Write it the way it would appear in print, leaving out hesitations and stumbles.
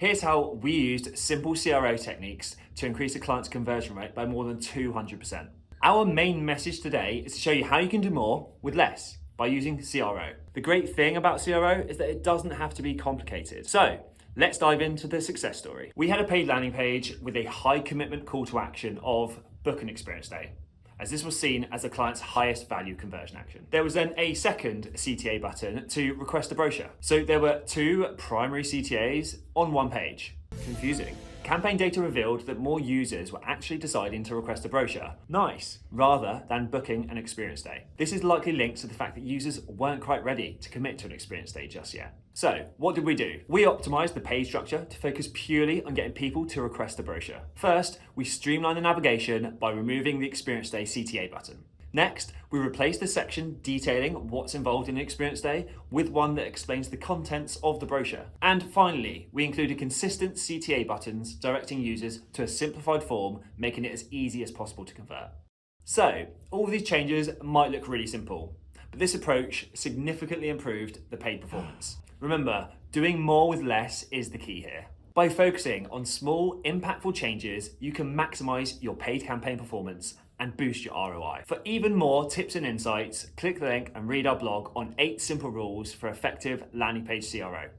Here's how we used simple CRO techniques to increase a client's conversion rate by more than 200%. Our main message today is to show you how you can do more with less by using CRO. The great thing about CRO is that it doesn't have to be complicated. So let's dive into the success story. We had a paid landing page with a high commitment call to action of book an experience day, as this was seen as the client's highest value conversion action. There was then a second CTA button to request a brochure. So there were two primary CTAs on one page. Confusing. Campaign data revealed that more users were actually deciding to request a brochure, nice, rather than booking an experience day. This is likely linked to the fact that users weren't quite ready to commit to an experience day just yet. So what did we do? We optimized the page structure to focus purely on getting people to request a brochure. First, we streamlined the navigation by removing the experience day CTA button. Next, we replaced the section detailing what's involved in an experience day with one that explains the contents of the brochure. And finally, we included consistent CTA buttons directing users to a simplified form, making it as easy as possible to convert. So, all of these changes might look really simple, but this approach significantly improved the paid performance. Remember, doing more with less is the key here. By focusing on small, impactful changes, you can maximize your paid campaign performance and boost your ROI. For even more tips and insights, click the link and read our blog on 8 simple rules for effective landing page CRO.